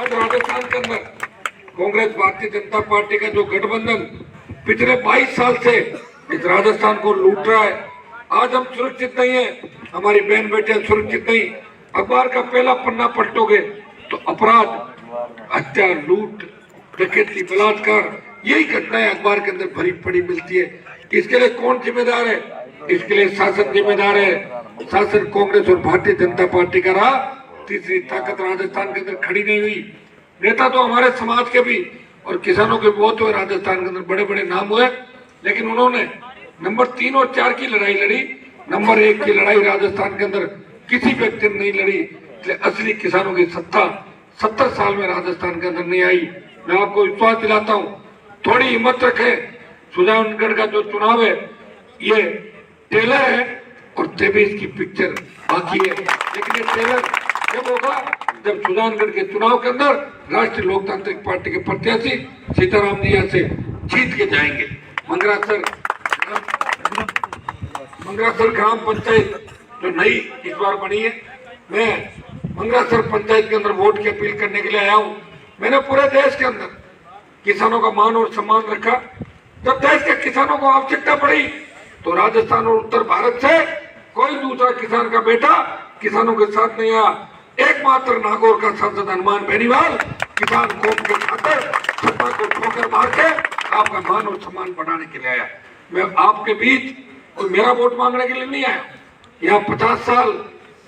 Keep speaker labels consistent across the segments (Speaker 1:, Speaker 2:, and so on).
Speaker 1: आज राजस्थान के अंदर कांग्रेस भारतीय जनता पार्टी का जो गठबंधन पिछले 22 साल से इस राजस्थान को लूट रहा है, आज हम सुरक्षित नहीं है, हमारी बहन बेटियां सुरक्षित नहीं। अखबार का पहला पन्ना पलटोगे तो अपराध, हत्या, लूट, डकैती, बलात्कार, यही घटनाएं अखबार के अंदर भरी पड़ी मिलती है। इसके लिए कौन जिम्मेदार है? इसके लिए शासन जिम्मेदार है। शासन कांग्रेस और भारतीय जनता पार्टी का रहा। तीसरी ताकत राजस्थान के अंदर खड़ी नहीं हुई। नेता तो हमारे समाज के भी और किसानों के बहुत हुए, राजस्थान के अंदर बड़े बड़े नाम हुए, लेकिन उन्होंने नंबर 3 और 4 की लड़ाई लड़ी, नंबर 1 की लड़ाई राजस्थान के अंदर किसी व्यक्ति ने नहीं लड़ी। इसलिए असली किसानों की सत्ता 70 साल में राजस्थान के अंदर नहीं आई। मैं आपको विश्वास दिलाता हूँ, थोड़ी हिम्मत रखें। सुजानगढ़ का जो चुनाव है ये ट्रेलर है और 23 की पिक्चर बाकी है, लेकिन ये ट्रेलर जब होगा जब सुजानगढ़ के चुनाव के अंदर राष्ट्रीय लोकतांत्रिक पार्टी के प्रत्याशी सीताराम जी यहाँ से जीत के जाएंगे। मंगरासर ग्राम पंचायत जो नई इस बार बनी है, मैं मंगरासर पंचायत के अंदर वोट की अपील करने के लिए आया हूँ। मैंने पूरे देश के अंदर किसानों का मान और सम्मान रखा। जब देश के किसानों को आवश्यकता पड़ी तो राजस्थान और उत्तर भारत से कोई दूसरा किसान का बेटा किसानों के साथ नहीं आया। एकमात्र नागौर का सांसद हनुमान बेनीवाल किसान कौम के खातिर सत्ता को ठोकर मार के आपका मान और सम्मान बढ़ाने के लिए आया। मैं आपके बीच कोई मेरा वोट मांगने के लिए नहीं आया। यहाँ 50 साल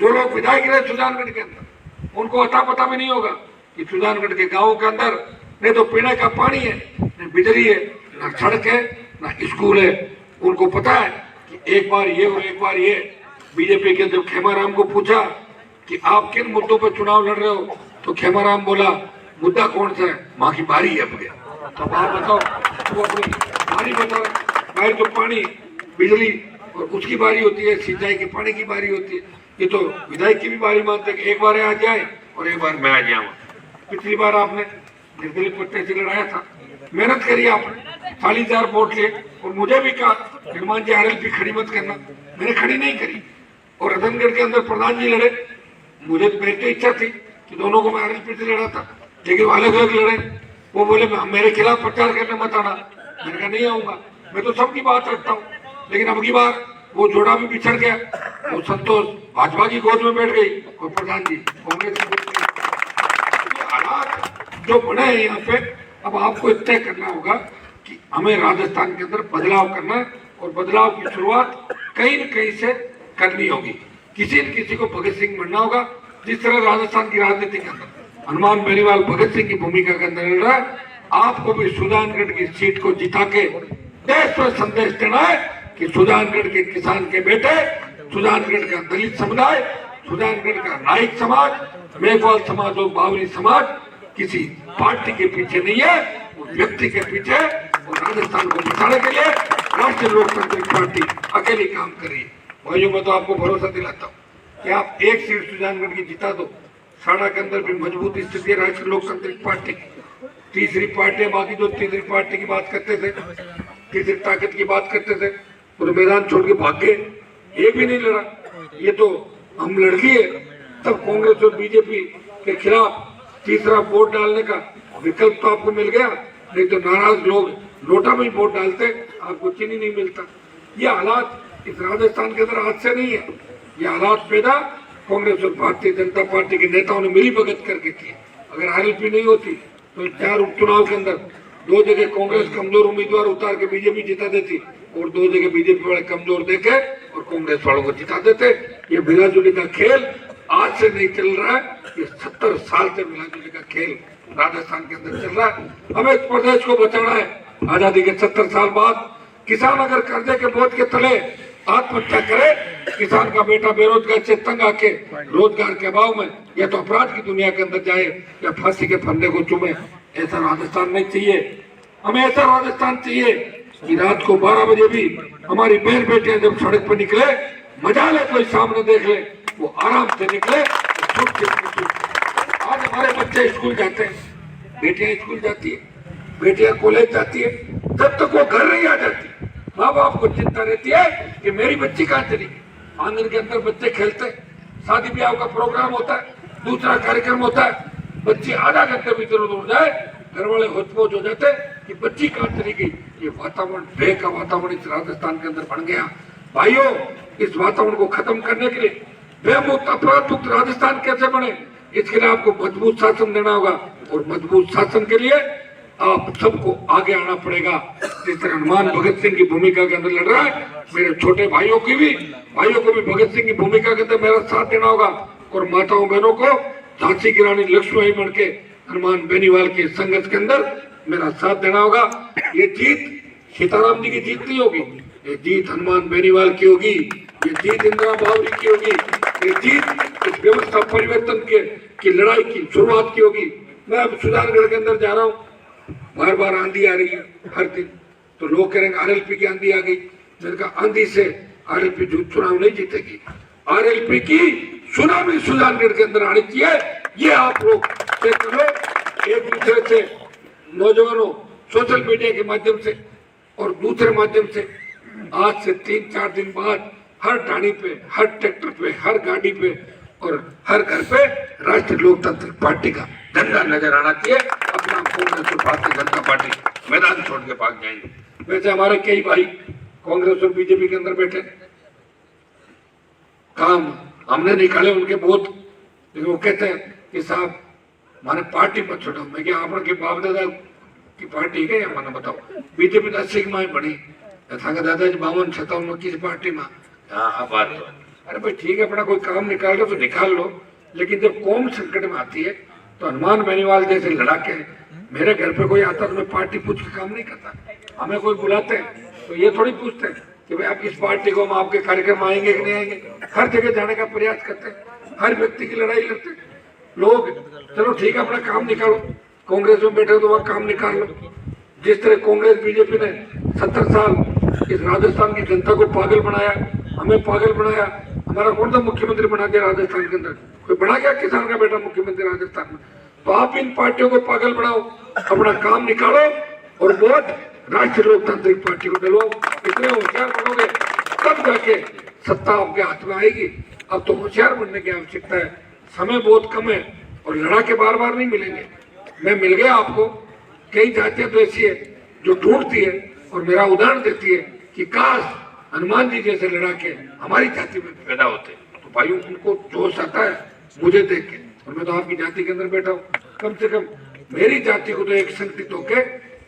Speaker 1: जो लोग विधायक रहे सुजानगढ़ के अंदर, उनको अता पता भी नहीं होगा कि सुजानगढ़ के गाँव के अंदर न तो पीने का पानी है, न बिजली है, न सड़क है, न स्कूल है। उनको पता है कि एक बार ये और एक बार ये। बीजेपी के जब खेमाराम को पूछा कि आप किन मुद्दों पर चुनाव लड़ रहे हो, तो खेमाराम बोला मुद्दा कौन सा है, माँ की बारी है। अब गया तो आप बताओ, वो अपनी बारी बता रहे। बाहर तो पानी, बिजली और उसकी बारी होती है, सिंचाई के पानी की बारी होती है। ये तो विधायक की भी बारी मानते हैं कि एक बार आ जाए और एक बार मैं आ जाऊँ। पिछली बार आपने निर्दलीय पट्टे से लड़ाया था, मेहनत करी आपने, 40,000 वोट लिए और मुझे भी कहा हनुमान जी आरएलपी खड़ी मत करना, मैंने खड़ी नहीं करी। और रतनगढ़ के अंदर प्रधान जी लड़े, मुझे तो मेरी तो इच्छा थी कि दोनों को मैं आरएलपी से लड़ा था, लेकिन वो अलग अलग लड़े। वो बोले मेरे खिलाफ प्रचार करने मत आना। मैंने कहा नहीं आऊंगा, मैं तो सबकी बात रखता हूँ। लेकिन अब की बार वो जोड़ा भी बिछड़ गया, वो संतोष भाजपा की गोद में बैठ गई और प्रधान जी कांग्रेस की गोद में। हालात जो बने हैं यहाँ पे, अब आपको तय करना होगा कि हमें राजस्थान के अंदर बदलाव करना है और बदलाव की शुरुआत कहीं न कहीं से करनी होगी। किसी न किसी को भगत सिंह बनना होगा। जिस तरह राजस्थान की राजनीति के अंदर हनुमान बेनीवाल भगत सिंह की भूमिका के अंदर लड़ रहा है, आपको भी सुजानगढ़ की सीट को जिता के देश में संदेश देना है कि सुजानगढ़ के किसान के बेटे, सुजानगढ़ का दलित समुदाय, सुजानगढ़ का नाइक समाज, मेघवाल समाज और बावरी समाज किसी पार्टी के पीछे नहीं है, वो व्यक्ति के पीछे। और राजस्थान को बचाने के लिए राष्ट्रीय लोकतांत्रिक पार्टी अकेली काम कर रही है। भाइयों, मैं तो आपको भरोसा दिलाता हूँ कि आप एक सीट सुजानगढ़ की जिता दो। साड़ा के अंदर भी मजबूत स्थिति है राष्ट्रीय लोकतांत्रिक पार्टी की। तीसरी पार्टी, बाकी जो तीसरी पार्टी की बात करते थे, तीसरी ताकत की बात करते थे, तो मैदान छोड़ के भाग गए, एक भी नहीं लड़ा। ये तो हम लड़ लिए, तब कांग्रेस और बीजेपी के खिलाफ तीसरा वोट डालने का विकल्प तो आपको मिल गया, नहीं तो नाराज लोग नोटा में वोट डालते, आपको चीनी नहीं मिलता। ये हालात इस राजस्थान के अंदर आज से नहीं है, ये हालात पैदा कांग्रेस और भारतीय जनता पार्टी के नेताओं ने मिली भगत करके की। अगर आरएलपी नहीं होती तो 4 उपचुनाव के अंदर 2 जगह कांग्रेस कमजोर उम्मीदवार उतार के बीजेपी जिता देती और 2 जगह बीजेपी वाले कमजोर देके और कांग्रेस वालों को जिता देते। ये मिलाजुली का खेल आज से नहीं चल रहा है, ये 70 साल से मिलाजुली का खेल राजस्थान के अंदर चल रहा है। हमें इस प्रदेश को बचाना है। आजादी के 70 साल बाद किसान अगर कर्जे के बोझ के तले आत्महत्या करे, किसान का बेटा बेरोजगार से तंग आके रोजगार के अभाव में या तो अपराध की दुनिया के अंदर जाए या फांसी के फंदे को चूमे, ऐसा राजस्थान नहीं चाहिए। हमें ऐसा राजस्थान चाहिए कि रात को 12 बजे भी हमारी बहन बेटियां जब सड़क पर निकले, मजा ले कोई सामने देख ले, वो आराम से निकले। आज हमारे बच्चे स्कूल जाते हैं, बेटियां स्कूल जाती है, बेटियां कॉलेज जाती है, जब तक वो घर नहीं आ जाती माँ बाप को चिंता रहती है कि मेरी बच्ची कहाँ चली। आंगन के अंदर बच्चे खेलते, शादी ब्याह का प्रोग्राम होता है, दूसरा कार्यक्रम होता है, बच्ची आधा घंटे भी इधर उधर हो जाए, घर वाले होचपोच हो जाते कि बच्ची कहाँ चली गई। ये वातावरण, भय का वातावरण इस राजस्थान के अंदर बन गया। भाइयों, इस वातावरण को खत्म करने के लिए भय मुक्त, अपराध मुक्त राजस्थान कैसे बने, इसके लिए आपको मजबूत शासन देना होगा। और मजबूत शासन के लिए आप सबको आगे आना पड़ेगा। जिस तरह हनुमान भगत सिंह की भूमिका के अंदर लड़ रहा है, मेरे छोटे भाइयों को भी भगत सिंह की भूमिका के अंदर मेरा साथ देना होगा। और माताओं बहनों को झांसी की रानी लक्ष्मीबाई बन के हनुमान बेनीवाल के संघर्ष के अंदर मेरा साथ देना होगा। ये जीत सीताराम जी की जीत नहीं होगी, ये जीत हनुमान बेनीवाल की होगी, ये जीत इंदिरा बावरी की होगी, ये जीत इस व्यवस्था परिवर्तन की लड़ाई की शुरुआत की होगी। मैं अब सुजानगढ़ के अंदर जा रहा हूँ, बार बार आंधी आ रही है हर दिन, तो लोग कह रहे हैं आरएलपी की आंधी आ गई। मैंने कहा आंधी से आरएलपी चुनाव नहीं जीतेगी, आरएलपी की सुनामी सुजानगढ़ के अंदर आनी चाहिए। ये आप लोग तय करो, एक दूसरे से, नौजवानों, सोशल मीडिया के माध्यम से और दूसरे माध्यम से। आज से 3-4 दिन बाद हर ढाणी पे, हर ट्रैक्टर पे, हर गाड़ी पे और हर घर पे राष्ट्रीय लोकतांत्रिक पार्टी का झंडा नजर आना चाहिए। अपना कांग्रेस और भारतीय जनता पार्टी मैदान छोड़ के भाग जाएंगे। वैसे हमारे कई भाई कांग्रेस और बीजेपी के अंदर बैठे, काम हमने निकाले उनके बहुत, लेकिन वो कहते हैं कि साहब माने पार्टी मत छोड़ो। मैं क्या आप के बाप दादा की पार्टी है या माना बताओ। बीजेपी 80 में बनी, दादाजी 52-57 में किस पार्टी में। हाँ बात तो, अरे भाई ठीक है, अपना कोई काम निकाल रहे तो निकाल लो, लेकिन जब कौम संकट में आती है तो हनुमान बेनीवाल जैसे लड़ाके मेरे घर पे कोई आता तो मैं पार्टी पूछ के काम नहीं करता। हमें कोई बुलाते हैं तो ये थोड़ी पूछते हैं कि भाई आप इस पार्टी को, हम आपके कार्यक्रम आएंगे कि नहीं आएंगे। हर जगह जाने का प्रयास करते हैं, हर व्यक्ति की लड़ाई लड़ते हैं लोग। चलो ठीक है, अपना काम निकालो, कांग्रेस में बैठे तो वहाँ काम निकाल लो। जिस तरह कांग्रेस बीजेपी ने 70 साल इस राजस्थान की जनता को पागल बनाया, हमें पागल बनाया। हमारा कौन सा मुख्यमंत्री बना दिया राजस्थान के अंदर? कोई बना गया किसान का बेटा मुख्यमंत्री राजस्थान में? तो आप इन पार्टियों को पागल बनाओ, अपना काम निकालो और वोट राष्ट्रीय लोकतांत्रिक पार्टी को दिलवाओ। इतने होशियार बनोगे तब जाके सत्ता आपके हाथ में आएगी। अब तो होशियार बनने की आवश्यकता है, समय बहुत कम है और लड़ा के बार बार नहीं मिलेंगे। मैं मिल गया आपको। कई जातियां तो ऐसी है जो ढूंढती है और मेरा उदाहरण देती है कि काश हनुमान जी जैसे लड़ा के हमारी जाति में पैदा होते। तो भाइयों, उनको जोश आता है मुझे देख के, और मैं तो आपकी जाति के अंदर बैठा हूँ। कम से कम मेरी जाति को तो एक संगठित होके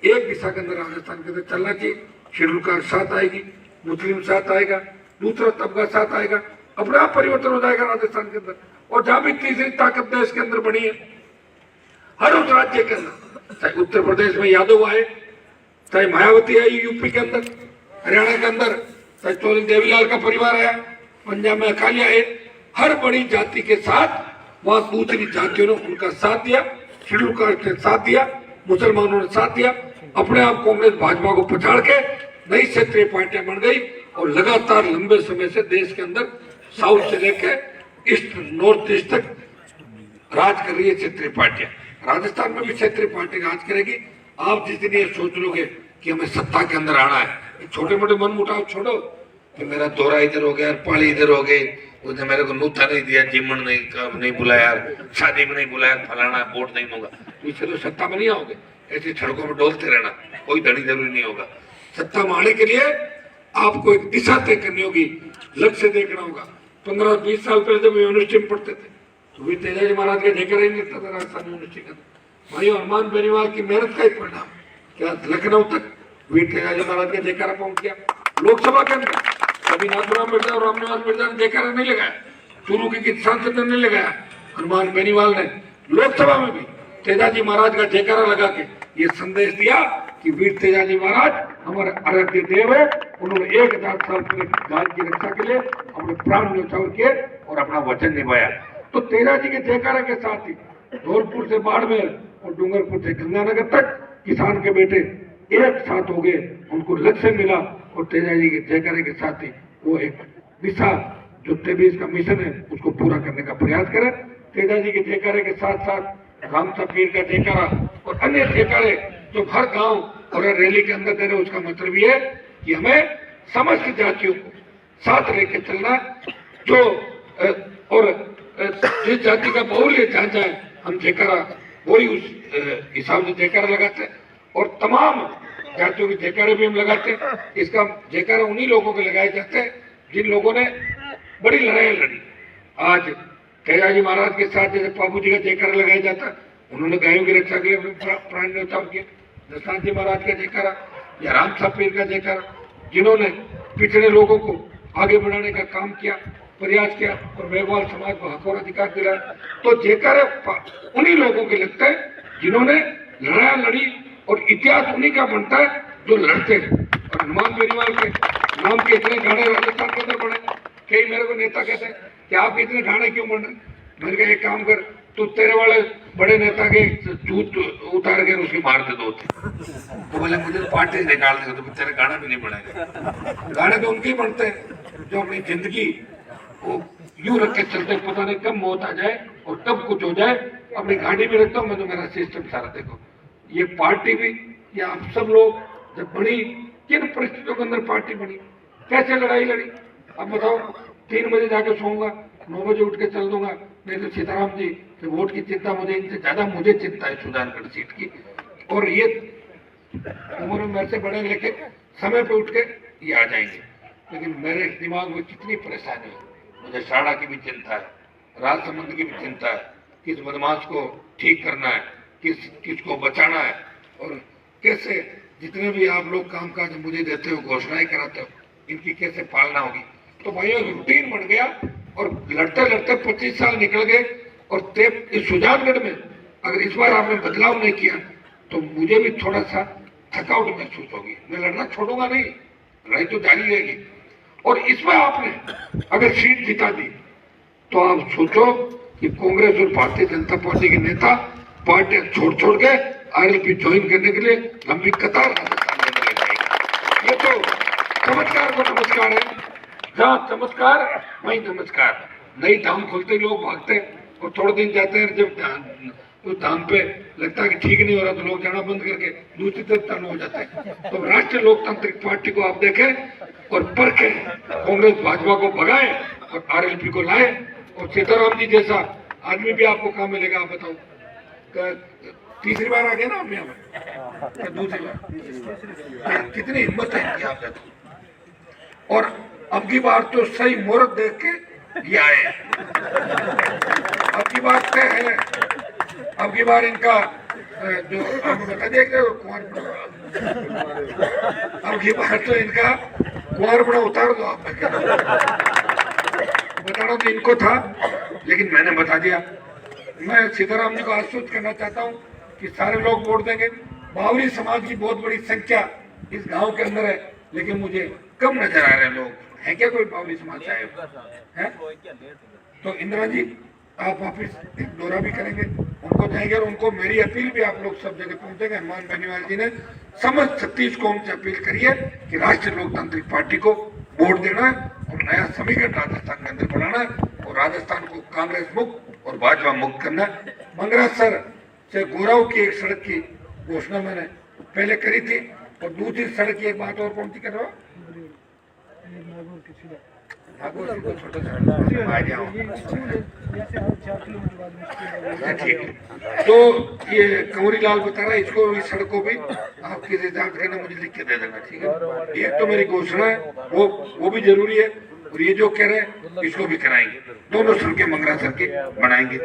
Speaker 1: एक दिशा के अंदर राजस्थान के अंदर चलना चाहिए। शेड्यूल कास्ट साथ आएगी, मुस्लिम साथ आएगा, दूसरा तबका साथ आएगा, अपने आप परिवर्तन हो जाएगा राजस्थान के अंदर। और जहां भी तीसरी ताकत देश के अंदर बनी है, हर उस राज्य के अंदर, चाहे उत्तर प्रदेश में यादव आए, चाहे मायावती आई यूपी के अंदर, हरियाणा के अंदर चाहे चौधरी देवीलाल का परिवार आया, पंजाब में अकाली आए, हर बड़ी जाति के साथ वहां दूसरी जातियों ने उनका साथ दिया, शेड्यूल कास्ट ने साथ दिया, मुसलमानों ने साथ दिया। अपने आप कांग्रेस भाजपा को पछाड़ के नई क्षेत्रीय पार्टियां बन गई और लगातार लंबे समय से देश के अंदर साउथ से लेकर ईस्ट, नॉर्थ ईस्ट तक राज कर रही है क्षेत्रीय पार्टियां। राजस्थान में भी क्षेत्रीय पार्टी राज करेगी। आप जिस दिन ये सोच लोगे कि हमें सत्ता के अंदर आना है, छोटे मोटे मन मुटाव छोड़ो कि मेरा दौरा इधर हो गया, पाली इधर हो गए, उसने मेरे को नूथा नहीं दिया, जीमन नहीं बुलाया, शादी में नहीं बुलाया, फलाना वोट नहीं दूंगा, तो इससे तो सत्ता में नहीं आओगे। ऐसे सड़कों में डोलते रहना कोई धड़ी जरूरी नहीं होगा। सत्ता में आने के लिए आपको एक दिशा तय करनी होगी, लक्ष्य देखना होगा। 15-20 साल पहले जब यूनिवर्सिटी में पढ़ते थे तो भी तेजाजी महाराज का ठेका नहीं मिलता था राजस्थान यूनिवर्सिटी का। भाई हनुमान बेनीवाल की मेहनत का ही परिणाम क्या लखनऊ तक वीर तेजाजी महाराज का जयकारा पहुंच गया। लोकसभा के अंदर कभी नाथुराम मिर्जा और रामनिवास मिर्जा ने जयकारा नहीं लगाया, चूरू की सांसद ने नहीं लगाया, हनुमान बेनीवाल ने लोकसभा में भी तेजाजी महाराज का जयकारा लगा के ये संदेश दिया कि वीर तेजाजी महाराज हमारे आराध्य देव है। उन्होंने 1000 साल पहले राज्य की रक्षा के लिए अपने प्राण न्यौछावर किए और अपना वचन निभाया। तो तेजाजी के जयकारा के साथ ही धौलपुर से बाड़मेर और डूंगरपुर से गंगानगर तक किसान के बेटे एक साथ हो गए, उनको लक्ष्य मिला और तेजाजी के जयकारे के साथ ही वो एक दिशा जो 23 का मिशन है उसको पूरा करने का प्रयास करें। तेजाजी के जयकारे के साथ साथ रामसा पीर का जयकारा और अन्य जयकारे जो हर गांव और हर रैली के अंदर दे रहे, उसका मतलब ये है कि हमें समस्त जातियों को साथ लेकर चलना। जो और जिस जाति का बाहुल्य जहाँ जाए हम जयकारा वही उस हिसाब से जयकारा लगाते हैं और तमाम जातियों के जयकारे भी हम लगाते हैं। इसका जयकारा उन्हीं लोगों के लगाए जाते हैं जिन लोगों ने बड़ी लड़ाई लड़ी। आज कैलाजी महाराज के साथ जैसे बाबू जी का जयकारा लगाया जाता है, उन्होंने गायों की रक्षा के लिए प्राण न्यौछावर किया। दशनाथ जी महाराज का जयकारा या राम साहब पीर का जयकारा, जिन्होंने पिछड़े लोगों को आगे बढ़ाने का काम किया, प्रयास किया और मेघवाल समाज को हक और अधिकार दिलाया। तो जयकारे उन्हीं लोगों के लगते हैं जिन्होंने लड़ाई लड़ी और इतिहास उन्हीं का बनता है जो लड़ते हैं। और हनुमान बेनीवाल के नाम के इतने गाने राजस्थान के अंदर बने। कई मेरे को नेता कहते हैं कि आप इतने गाने क्यों बन रहे? मैंने कहा एक काम कर, तू तेरे वाले बड़े नेता के जूत उतार के उसकी मार दे दो। तो बोले मुझे तो पार्टी से निकाल देगा, तो तेरे गाना भी नहीं बनेगा। गाने तो उनके बनते हैं जो अपनी जिंदगी वो यूं रख के चलते, पता नहीं कब मौत आ जाए और कब कुछ हो जाए। अपनी गाड़ी भी रखता हूँ मैं, तो मेरा सिस्टम सारा देखो। ये पार्टी भी या आप सब लोग जब बनी, किन परिस्थितियों के अंदर पार्टी बनी, कैसे लड़ाई लड़ी, अब बताओ। 3 बजे जाके सोऊंगा, 9 बजे उठ के चल दूंगा। नहीं तो सीताराम जी के वोट की चिंता मुझे, इनसे ज्यादा मुझे चिंता है सुजानगढ़ सीट की। और ये उम्र में मेरे से बड़े लेके समय पे उठ के ये आ जाएंगे, लेकिन मेरे दिमाग में कितनी परेशानी है। मुझे साड़ा की भी चिंता है, राजसमंद की भी चिंता है, किस बदमाश को ठीक करना है, किसको बचाना है, और कैसे जितने भी आप लोग कामकाज मुझे देते हो, घोषणाएं कराते हो, इनकी कैसे पालना होगी। तो भाइयों रूटीन बन गया और लड़ते लड़ते 25 साल निकल गए। और इस सुजानगढ़ में अगर इस बार आपने बदलाव नहीं किया तो मुझे भी थोड़ा सा थकावट महसूस होगी। मैं लड़ना छोड़ूंगा नहीं, लड़ाई तो जारी रहेगी। और इसमें आपने अगर सीट जिता दी तो आप सोचो कि कांग्रेस और भारतीय जनता पार्टी के नेता पार्टी छोड़ के आरएलपी ज्वाइन करने के लिए लंबी कतार राजस्थान में लग जाएगी। ये तो चमत्कार को नमस्कार है, जहाँ चमत्कार वही नमस्कार। नई धाम खुलते लोग भागते हैं और थोड़े दिन जाते हैं, जब उस धाम पे लगता है कि ठीक नहीं हो रहा तो लोग जाना बंद करके दूसरी तरफ चालू हो जाते हैं। तो राष्ट्रीय लोकतांत्रिक पार्टी को आप देखें और परखें, कांग्रेस भाजपा को भगाए और आरएलपी को लाए। और सीताराम जी जैसा आदमी भी आपको कहाँ मिलेगा आप बताओ? तीसरी बार आ गए ना आप यहाँ पर, दूसरी बार? कितनी हिम्मत है इनकी आप देखो। और अब की बार तो सही मुहूर्त देख के ये आए। अब की बार तय है, अब की बार इनका जो आपको बता दिया कि अब की बार तो इनका कुंवारपड़ा उतार दो आप। बताना तो इनको था, लेकिन मैंने बता दिया। मैं सीताराम जी को आश्वस्त करना चाहता हूँ कि सारे लोग वोट देंगे। बावरी समाज की बहुत बड़ी संख्या इस गांव के अंदर है, लेकिन मुझे कम नजर आ रहे लोग है। क्या कोई बावरी समाज चाहे है? तो इंदिरा जी आप वापिस एक दौरा भी करेंगे, उनको जाएंगे। और उनको मेरी अपील भी आप लोग सब जगह पहुंचेंगे। हनुमान बेनीवाल जी ने समस्त 36 कौम से अपील करी है कि राष्ट्रीय लोकतांत्रिक पार्टी को वोट देना है और नया समीकरण राजस्थान के अंदर बनाना है और राजस्थान को कांग्रेस मुक्त और भाजपा मुक्त करना है। मंगरासर से गोराव की एक सड़क की घोषणा मैंने पहले करी थी। और दूसरी सड़क की एक बात और कौन सी कर रहा हूँ, ठीक है। तो ये कंवरी लाल बता रहा है, इसको इस सड़क को भी आप किसी जांच करना मुझे लिख के दे देना, ठीक है। एक तो मेरी घोषणा है वो भी जरूरी है, और ये जो कह रहे हैं इसको भी कराएंगे। दोनों सड़कें मंगरासर के बनाएंगे।